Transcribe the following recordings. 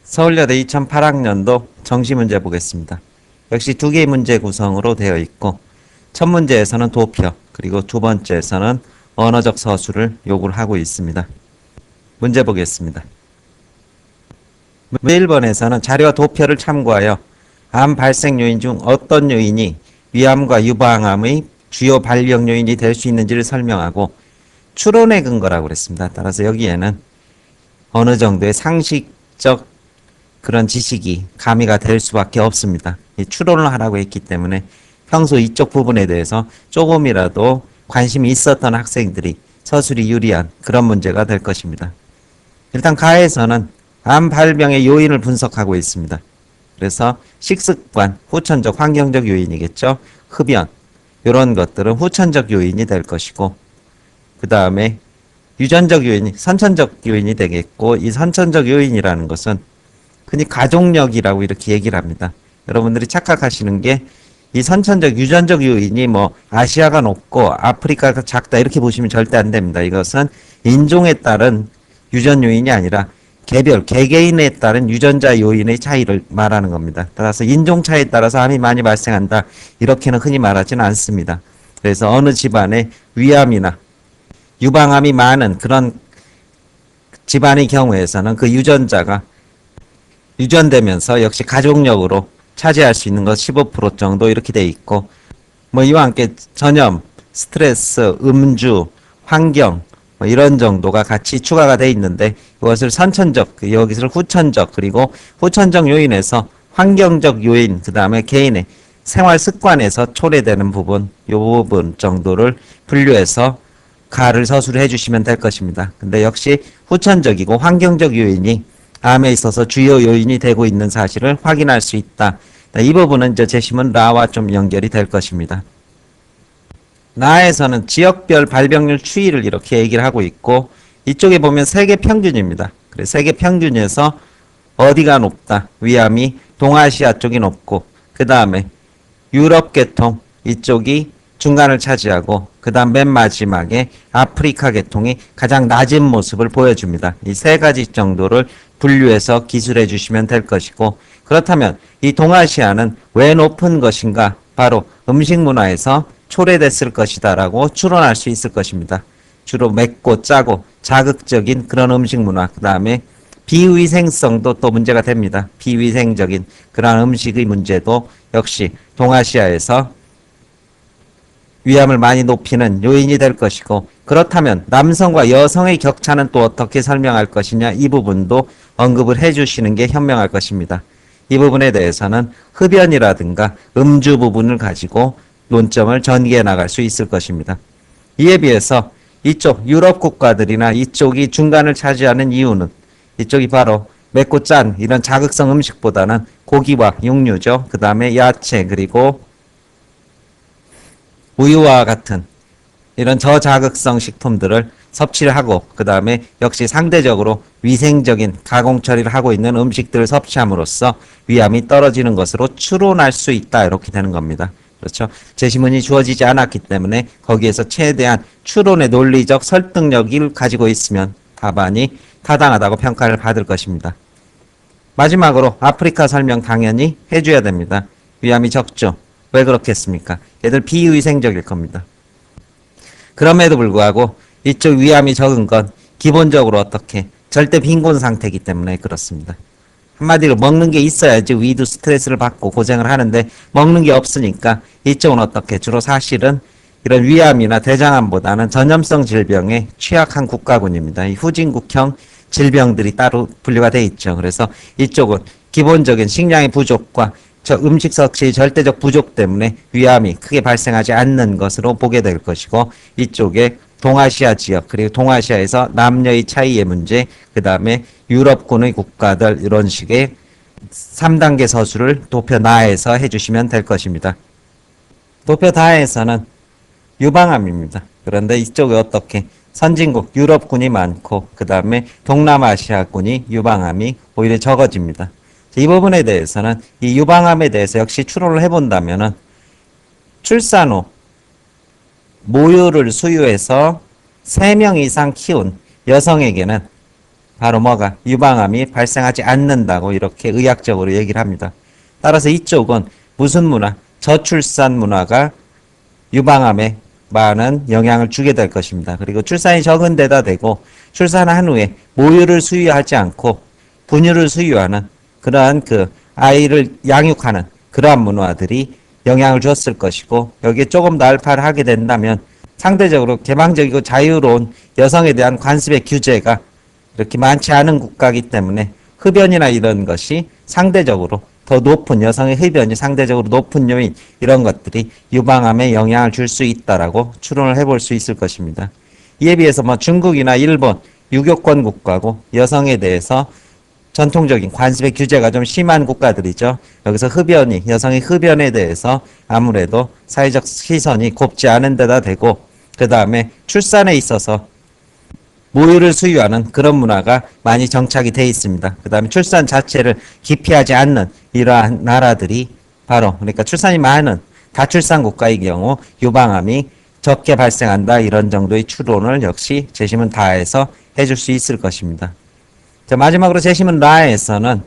서울여대 2008학년도 정시문제 보겠습니다. 역시 두 개의 문제 구성으로 되어 있고 첫 문제에서는 도표 그리고 두 번째에서는 언어적 서술을 요구를 하고 있습니다. 문제 보겠습니다. 문제 1번에서는 자료와 도표를 참고하여 암 발생 요인 중 어떤 요인이 위암과 유방암의 주요 발병 요인이 될 수 있는지를 설명하고 추론의 근거라고 그랬습니다. 따라서 여기에는 어느 정도의 상식적 그런 지식이 가미가 될 수밖에 없습니다. 추론을 하라고 했기 때문에 평소 이쪽 부분에 대해서 조금이라도 관심이 있었던 학생들이 서술이 유리한 그런 문제가 될 것입니다. 일단 가에서는 암 발병의 요인을 분석하고 있습니다. 그래서 식습관, 후천적, 환경적 요인이겠죠. 흡연, 이런 것들은 후천적 요인이 될 것이고 그 다음에 유전적 요인이 선천적 요인이 되겠고 이 선천적 요인이라는 것은 흔히 가족력이라고 이렇게 얘기를 합니다. 여러분들이 착각하시는 게 이 선천적 유전적 요인이 뭐 아시아가 높고 아프리카가 작다 이렇게 보시면 절대 안 됩니다. 이것은 인종에 따른 유전 요인이 아니라 개별, 개개인에 따른 유전자 요인의 차이를 말하는 겁니다. 따라서 인종 차이에 따라서 암이 많이 발생한다. 이렇게는 흔히 말하지는 않습니다. 그래서 어느 집안에 위암이나 유방암이 많은 그런 집안의 경우에서는 그 유전자가 유전되면서 역시 가족력으로 차지할 수 있는 것 15% 정도 이렇게 돼 있고 뭐 이와 함께 전염, 스트레스, 음주, 환경 뭐 이런 정도가 같이 추가가 돼 있는데 이것을 선천적, 여기서 후천적 그리고 후천적 요인에서 환경적 요인 그 다음에 개인의 생활 습관에서 초래되는 부분 이 부분 정도를 분류해서 가를 서술을 해주시면 될 것입니다. 근데 역시 후천적이고 환경적 요인이 암에 있어서 주요 요인이 되고 있는 사실을 확인할 수 있다. 이 부분은 이제 제시문 라와 좀 연결이 될 것입니다. 라에서는 지역별 발병률 추이를 이렇게 얘기를 하고 있고 이쪽에 보면 세계 평균입니다. 그래서 세계 평균에서 어디가 높다. 위암이 동아시아 쪽이 높고 그 다음에 유럽 계통 이쪽이 중간을 차지하고 그 다음 맨 마지막에 아프리카 계통이 가장 낮은 모습을 보여줍니다. 이 세 가지 정도를 분류해서 기술해 주시면 될 것이고 그렇다면 이 동아시아는 왜 높은 것인가? 바로 음식 문화에서 초래됐을 것이다 라고 추론할 수 있을 것입니다. 주로 맵고 짜고 자극적인 그런 음식 문화 그 다음에 비위생성도 또 문제가 됩니다. 비위생적인 그런 음식의 문제도 역시 동아시아에서 위암을 많이 높이는 요인이 될 것이고 그렇다면 남성과 여성의 격차는 또 어떻게 설명할 것이냐 이 부분도 언급을 해주시는 게 현명할 것입니다. 이 부분에 대해서는 흡연이라든가 음주 부분을 가지고 논점을 전개해 나갈 수 있을 것입니다. 이에 비해서 이쪽 유럽 국가들이나 이쪽이 중간을 차지하는 이유는 이쪽이 바로 맵고 짠 이런 자극성 음식보다는 고기와 육류죠. 그 다음에 야채 그리고 우유와 같은 이런 저자극성 식품들을 섭취를 하고 그 다음에 역시 상대적으로 위생적인 가공 처리를 하고 있는 음식들을 섭취함으로써 위암이 떨어지는 것으로 추론할 수 있다 이렇게 되는 겁니다. 그렇죠? 제시문이 주어지지 않았기 때문에 거기에서 최대한 추론의 논리적 설득력을 가지고 있으면 답안이 타당하다고 평가를 받을 것입니다. 마지막으로 아프리카 설명 당연히 해줘야 됩니다. 위암이 적죠. 왜 그렇겠습니까? 얘들 비위생적일 겁니다. 그럼에도 불구하고 이쪽 위암이 적은 건 기본적으로 어떻게 절대 빈곤 상태이기 때문에 그렇습니다. 한마디로 먹는 게 있어야지 위도 스트레스를 받고 고생을 하는데 먹는 게 없으니까 이쪽은 어떻게 주로 사실은 이런 위암이나 대장암보다는 전염성 질병에 취약한 국가군입니다. 이 후진국형 질병들이 따로 분류가 돼 있죠. 그래서 이쪽은 기본적인 식량의 부족과 음식 섭취의 절대적 부족 때문에 위암이 크게 발생하지 않는 것으로 보게 될 것이고 이쪽에 동아시아 지역 그리고 동아시아에서 남녀의 차이의 문제 그 다음에 유럽군의 국가들 이런 식의 3단계 서술을 도표 나에서 해주시면 될 것입니다. 도표 다에서는 유방암입니다. 그런데 이쪽에 어떻게 선진국 유럽군이 많고 그 다음에 동남아시아군이 유방암이 오히려 적어집니다. 이 부분에 대해서는 이 유방암에 대해서 역시 추론을 해본다면은 출산 후 모유를 수유해서 3명 이상 키운 여성에게는 바로 뭐가 유방암이 발생하지 않는다고 이렇게 의학적으로 얘기를 합니다. 따라서 이쪽은 무슨 문화? 저출산 문화가 유방암에 많은 영향을 주게 될 것입니다. 그리고 출산이 적은 데다 대고 출산한 후에 모유를 수유하지 않고 분유를 수유하는 그러한 그 아이를 양육하는 그러한 문화들이 영향을 줬을 것이고, 여기에 조금 더 알파를 하게 된다면 상대적으로 개방적이고 자유로운 여성에 대한 관습의 규제가 이렇게 많지 않은 국가이기 때문에 흡연이나 이런 것이 상대적으로 더 높은, 여성의 흡연이 상대적으로 높은 요인, 이런 것들이 유방암에 영향을 줄 수 있다라고 추론을 해볼 수 있을 것입니다. 이에 비해서 뭐 중국이나 일본 유교권 국가고 여성에 대해서 전통적인 관습의 규제가 좀 심한 국가들이죠. 여기서 흡연이, 여성의 흡연에 대해서 아무래도 사회적 시선이 곱지 않은 데다 대고, 그 다음에 출산에 있어서 모유를 수유하는 그런 문화가 많이 정착이 되어 있습니다. 그 다음에 출산 자체를 기피하지 않는 이러한 나라들이 바로, 그러니까 출산이 많은 다출산 국가의 경우 유방암이 적게 발생한다, 이런 정도의 추론을 역시 재심은 다에서 해줄 수 있을 것입니다. 자, 마지막으로 재심은 라에서는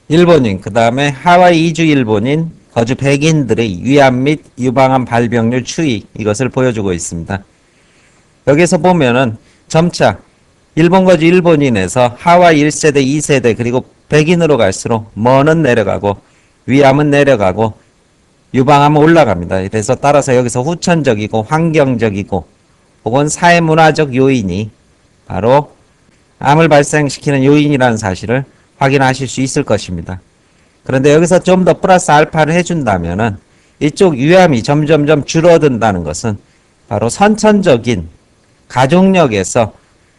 일본인, 그 다음에 하와이 이주 일본인 거주 백인들의 위암 및 유방암 발병률 추이, 이것을 보여주고 있습니다. 여기서 보면은 점차 일본 거주 일본인에서 하와이 1세대, 2세대, 그리고 백인으로 갈수록 머는 내려가고 위암은 내려가고 유방암은 올라갑니다. 그래서 따라서 여기서 후천적이고 환경적이고 혹은 사회문화적 요인이 바로 암을 발생시키는 요인이라는 사실을 확인하실 수 있을 것입니다. 그런데 여기서 좀 더 플러스 알파를 해준다면은 이쪽 위암이 점점점 줄어든다는 것은 바로 선천적인 가족력에서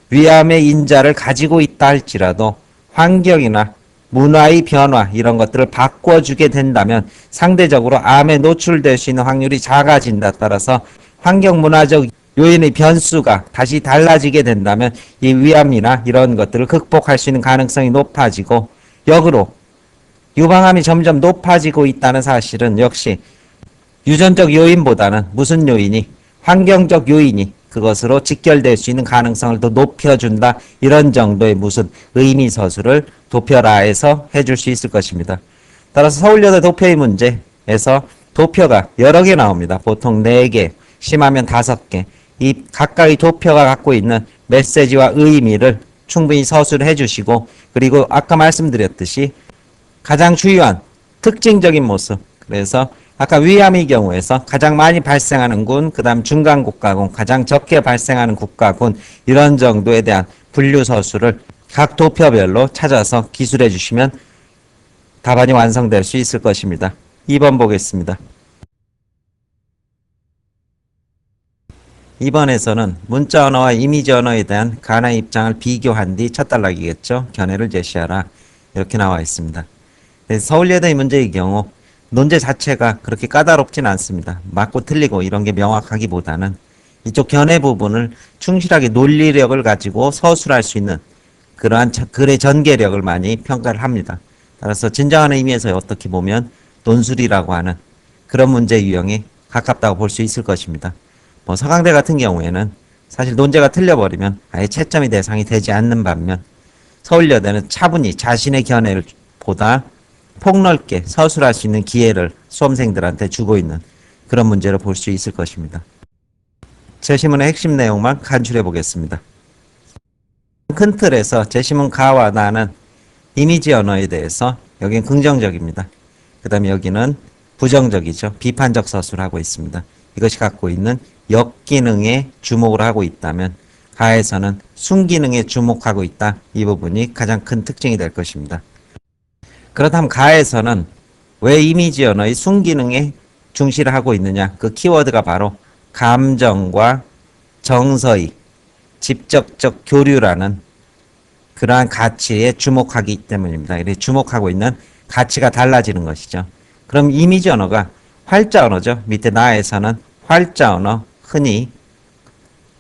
위암의 인자를 가지고 있다 할지라도 환경이나 문화의 변화, 이런 것들을 바꿔주게 된다면 상대적으로 암에 노출될 수 있는 확률이 작아진다. 따라서 환경 문화적 요인의 변수가 다시 달라지게 된다면 이 위암이나 이런 것들을 극복할 수 있는 가능성이 높아지고, 역으로 유방암이 점점 높아지고 있다는 사실은 역시 유전적 요인보다는 무슨 요인이, 환경적 요인이 그것으로 직결될 수 있는 가능성을 더 높여준다, 이런 정도의 무슨 의미서술을 도표라에서 해줄 수 있을 것입니다. 따라서 서울여대 도표의 문제에서 도표가 여러 개 나옵니다. 보통 4개, 심하면 5개. 이 각각의 도표가 갖고 있는 메시지와 의미를 충분히 서술해 주시고, 그리고 아까 말씀드렸듯이 가장 주요한 특징적인 모습, 그래서 아까 위암의 경우에서 가장 많이 발생하는 군, 그 다음 중간국가군, 가장 적게 발생하는 국가군, 이런 정도에 대한 분류 서술을 각 도표별로 찾아서 기술해 주시면 답안이 완성될 수 있을 것입니다. 2번 보겠습니다. 2번에서는 문자 언어와 이미지 언어에 대한 가나의 입장을 비교한 뒤 첫 단락이겠죠. 견해를 제시하라, 이렇게 나와 있습니다. 서울예대의 문제의 경우 논제 자체가 그렇게 까다롭진 않습니다. 맞고 틀리고 이런 게 명확하기보다는 이쪽 견해 부분을 충실하게 논리력을 가지고 서술할 수 있는 그러한 글의 전개력을 많이 평가를 합니다. 따라서 진정한 의미에서 어떻게 보면 논술이라고 하는 그런 문제 유형에 가깝다고 볼 수 있을 것입니다. 뭐 서강대 같은 경우에는 사실 논제가 틀려버리면 아예 채점이 대상이 되지 않는 반면, 서울여대는 차분히 자신의 견해를 보다 폭넓게 서술할 수 있는 기회를 수험생들한테 주고 있는 그런 문제로 볼 수 있을 것입니다. 제시문의 핵심 내용만 간추려 보겠습니다. 큰 틀에서 제시문 가와 나는 이미지 언어에 대해서 여기는 긍정적입니다. 그 다음에 여기는 부정적이죠. 비판적 서술을 하고 있습니다. 이것이 갖고 있는 역기능에 주목을 하고 있다면 가에서는 순기능에 주목하고 있다. 이 부분이 가장 큰 특징이 될 것입니다. 그렇다면 가에서는 왜 이미지 언어의 순기능에 중시를 하고 있느냐? 그 키워드가 바로 감정과 정서의 직접적 교류라는 그러한 가치에 주목하기 때문입니다. 이렇게 주목하고 있는 가치가 달라지는 것이죠. 그럼 이미지 언어가 활자 언어죠. 밑에 나에서는 활자 언어, 흔히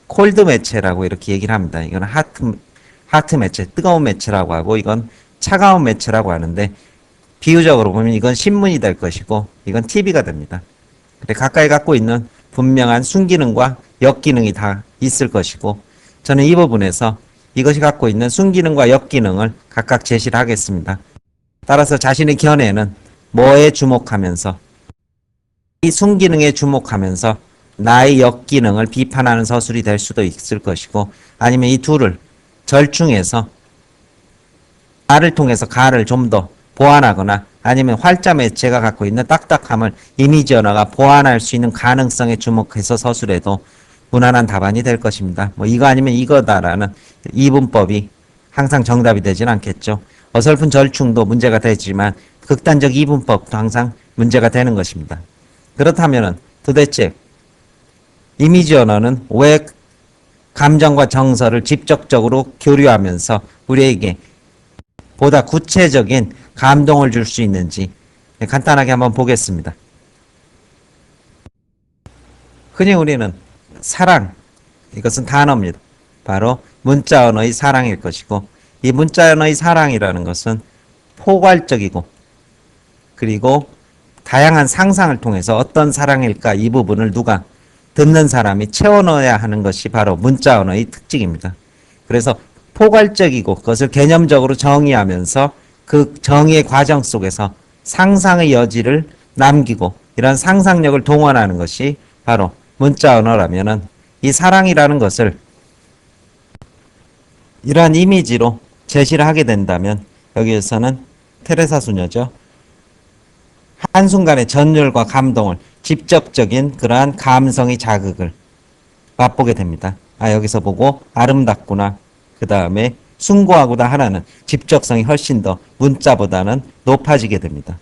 콜드 매체라고 이렇게 얘기를 합니다. 이건 하트 매체, 뜨거운 매체라고 하고, 이건 차가운 매체라고 하는데, 비유적으로 보면 이건 신문이 될 것이고 이건 TV가 됩니다. 가까이 갖고 있는 분명한 순기능과 역기능이 다 있을 것이고, 저는 이 부분에서 이것이 갖고 있는 순기능과 역기능을 각각 제시를 하겠습니다. 따라서 자신의 견해는 뭐에 주목하면서 이 순기능에 주목하면서 나의 역기능을 비판하는 서술이 될 수도 있을 것이고, 아니면 이 둘을 절충해서 가를 통해서 가를 좀 더 보완하거나, 아니면 활자 매체가 갖고 있는 딱딱함을 이미지 언어가 보완할 수 있는 가능성에 주목해서 서술해도 무난한 답안이 될 것입니다. 뭐 이거 아니면 이거다라는 이분법이 항상 정답이 되진 않겠죠. 어설픈 절충도 문제가 되지만 극단적 이분법도 항상 문제가 되는 것입니다. 그렇다면 도대체 이미지 언어는 왜 감정과 정서를 직접적으로 교류하면서 우리에게 보다 구체적인 감동을 줄 수 있는지 간단하게 한번 보겠습니다. 흔히 우리는 사랑, 이것은 단어입니다. 바로 문자 언어의 사랑일 것이고, 이 문자 언어의 사랑이라는 것은 포괄적이고 그리고 다양한 상상을 통해서 어떤 사랑일까, 이 부분을 누가 듣는 사람이 채워 넣어야 하는 것이 바로 문자 언어의 특징입니다. 그래서 포괄적이고 그것을 개념적으로 정의하면서 그 정의의 과정 속에서 상상의 여지를 남기고 이런 상상력을 동원하는 것이 바로 문자 언어라면은, 이 사랑이라는 것을 이러한 이미지로 제시를 하게 된다면, 여기에서는 테레사 수녀죠. 한순간의 전율과 감동을, 직접적인 그러한 감성의 자극을 맛보게 됩니다. 아, 여기서 보고 아름답구나, 그 다음에 숭고하구나 하나는 직접성이 훨씬 더 문자보다는 높아지게 됩니다.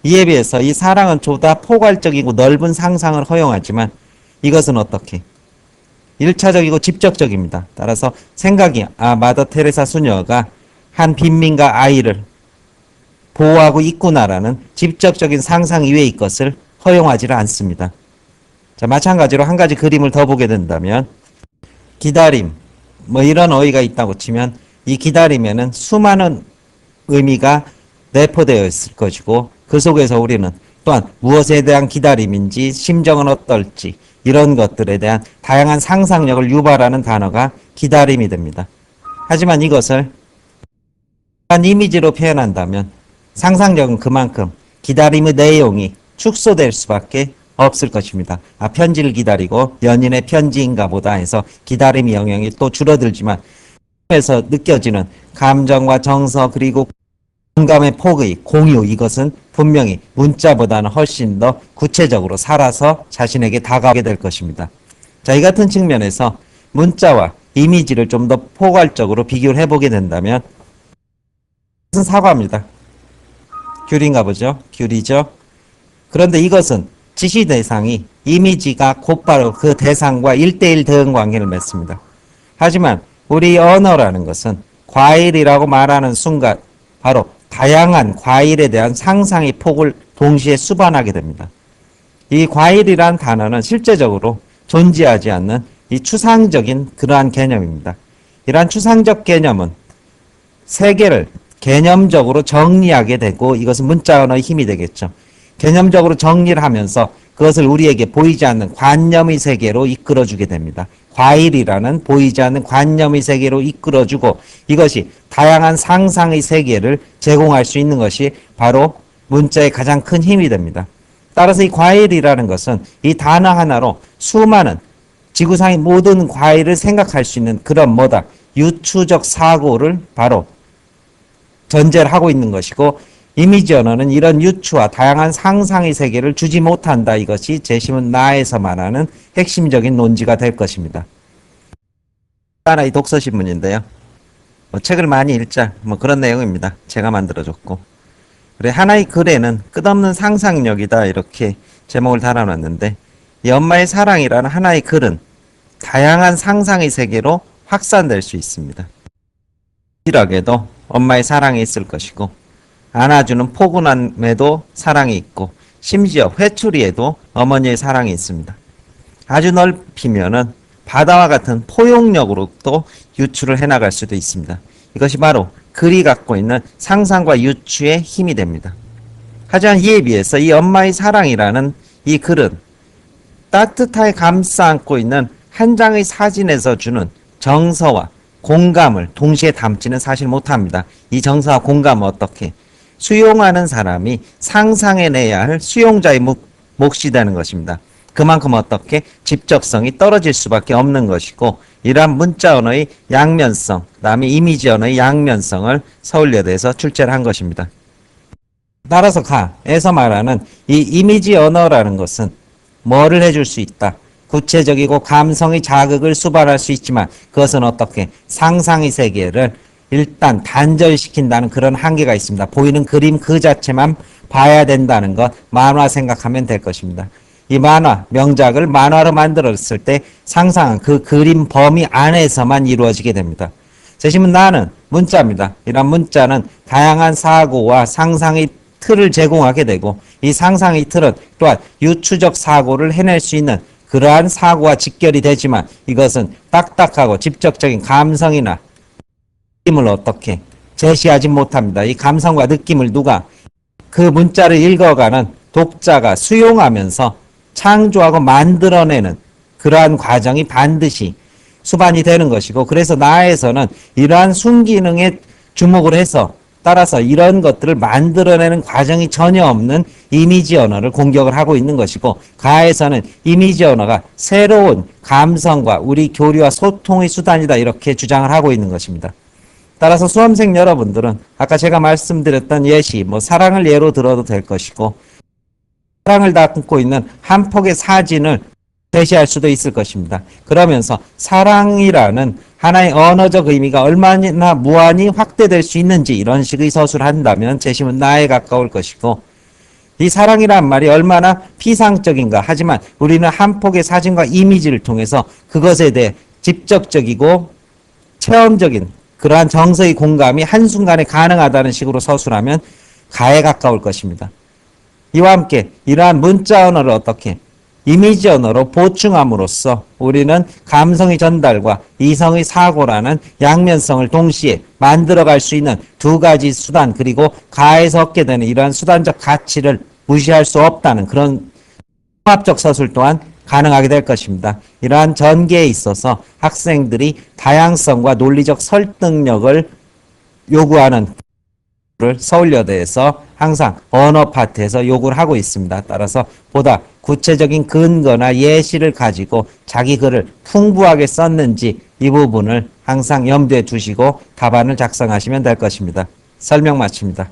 이에 비해서 이 사랑은 보다 포괄적이고 넓은 상상을 허용하지만, 이것은 어떻게? 1차적이고 직접적입니다. 따라서 생각이, 마더 테레사 수녀가 한 빈민가 아이를 보호하고 있구나라는 직접적인 상상 이외의 것을 허용하지를 않습니다. 자, 마찬가지로 한 가지 그림을 더 보게 된다면, 기다림, 뭐 이런 어휘가 있다고 치면 이 기다림에는 수많은 의미가 내포되어 있을 것이고, 그 속에서 우리는 또한 무엇에 대한 기다림인지, 심정은 어떨지, 이런 것들에 대한 다양한 상상력을 유발하는 단어가 기다림이 됩니다. 하지만 이것을 한 이미지로 표현한다면 상상력은 그만큼 기다림의 내용이 축소될 수밖에 없을 것입니다. 편지를 기다리고 연인의 편지인가 보다 해서 기다림의 영역이 또 줄어들지만, 에서 느껴지는 감정과 정서 그리고 공감의 폭의 공유, 이것은 분명히 문자보다는 훨씬 더 구체적으로 살아서 자신에게 다가오게 될 것입니다. 자, 이 같은 측면에서 문자와 이미지를 좀 더 포괄적으로 비교를 해보게 된다면, 이것은 사과입니다. 귤인가 보죠. 귤이죠. 그런데 이것은 지시 대상이 이미지가 곧바로 그 대상과 1대1 대응 관계를 맺습니다. 하지만 우리 언어라는 것은 과일이라고 말하는 순간 바로 다양한 과일에 대한 상상의 폭을 동시에 수반하게 됩니다. 이 과일이란 단어는 실제적으로 존재하지 않는 이 추상적인 그러한 개념입니다. 이러한 추상적 개념은 세계를 개념적으로 정리하게 되고, 이것은 문자 언어의 힘이 되겠죠. 개념적으로 정리를 하면서 그것을 우리에게 보이지 않는 관념의 세계로 이끌어주게 됩니다. 과일이라는 보이지 않는 관념의 세계로 이끌어주고, 이것이 다양한 상상의 세계를 제공할 수 있는 것이 바로 문자의 가장 큰 힘이 됩니다. 따라서 이 과일이라는 것은 이 단어 하나로 수많은 지구상의 모든 과일을 생각할 수 있는 그런 유추적 사고를 바로 전제를 하고 있는 것이고, 이미지 언어는 이런 유추와 다양한 상상의 세계를 주지 못한다. 이것이 재심은 나에서 말하는 핵심적인 논지가 될 것입니다. 하나의 독서신문인데요. 책을 많이 읽자, 그런 내용입니다. 제가 만들어줬고. 그래, 하나의 글에는 끝없는 상상력이다, 이렇게 제목을 달아놨는데, 이 엄마의 사랑이라는 하나의 글은 다양한 상상의 세계로 확산될 수 있습니다. 실하게도 엄마의 사랑이 있을 것이고, 안아주는 포근함에도 사랑이 있고, 심지어 회초리에도 어머니의 사랑이 있습니다. 아주 넓히면은 바다와 같은 포용력으로 또 유추를 해나갈 수도 있습니다. 이것이 바로 글이 갖고 있는 상상과 유추의 힘이 됩니다. 하지만 이에 비해서 이 엄마의 사랑이라는 이 글은 따뜻하게 감싸 안고 있는 한 장의 사진에서 주는 정서와 공감을 동시에 담지는 사실 못합니다. 이 정서와 공감은 어떻게? 수용하는 사람이 상상해내야 할 수용자의 몫이 되는 것입니다. 그만큼 어떻게 직접성이 떨어질 수밖에 없는 것이고, 이러한 문자 언어의 양면성, 그다음에 이미지 언어의 양면성을 서울여대에서 출제를 한 것입니다. 따라서 가에서 말하는 이 이미지 언어라는 것은 뭐를 해줄 수 있다. 구체적이고 감성의 자극을 수반할 수 있지만 그것은 어떻게 상상의 세계를 일단 단절시킨다는 그런 한계가 있습니다. 보이는 그림 그 자체만 봐야 된다는 것, 만화 생각하면 될 것입니다. 이 만화, 명작을 만화로 만들었을 때 상상은 그 그림 범위 안에서만 이루어지게 됩니다. 재심은 나는 문자입니다. 이런 문자는 다양한 사고와 상상의 틀을 제공하게 되고, 이 상상의 틀은 또한 유추적 사고를 해낼 수 있는 그러한 사고와 직결이 되지만, 이것은 딱딱하고 직접적인 감성이나 느낌을 어떻게 제시하지 못합니다. 이 감성과 느낌을 누가 그 문자를 읽어가는 독자가 수용하면서 창조하고 만들어내는 그러한 과정이 반드시 수반이 되는 것이고, 그래서 나에서는 이러한 순기능에 주목을 해서 따라서 이런 것들을 만들어내는 과정이 전혀 없는 이미지 언어를 공격을 하고 있는 것이고, 가에서는 이미지 언어가 새로운 감성과 우리 교류와 소통의 수단이다 이렇게 주장을 하고 있는 것입니다. 따라서 수험생 여러분들은 아까 제가 말씀드렸던 예시, 사랑을 예로 들어도 될 것이고, 사랑을 담고 있는 한 폭의 사진을 제시할 수도 있을 것입니다. 그러면서 사랑이라는 하나의 언어적 의미가 얼마나 무한히 확대될 수 있는지 이런 식의 서술을 한다면 재심은 나에 가까울 것이고, 이 사랑이란 말이 얼마나 피상적인가. 하지만 우리는 한 폭의 사진과 이미지를 통해서 그것에 대해 직접적이고 체험적인 그러한 정서의 공감이 한순간에 가능하다는 식으로 서술하면 가에 가까울 것입니다. 이와 함께 이러한 문자 언어를 어떻게 이미지 언어로 보충함으로써 우리는 감성의 전달과 이성의 사고라는 양면성을 동시에 만들어갈 수 있는 두 가지 수단, 그리고 가에서 얻게 되는 이러한 수단적 가치를 무시할 수 없다는 그런 통합적 서술 또한 가능하게 될 것입니다. 이러한 전개에 있어서 학생들이 다양성과 논리적 설득력을 요구하는 서울여대에서 항상 언어 파트에서 요구를 하고 있습니다. 따라서 보다 구체적인 근거나 예시를 가지고 자기 글을 풍부하게 썼는지 이 부분을 항상 염두에 두시고 답안을 작성하시면 될 것입니다. 설명 마칩니다.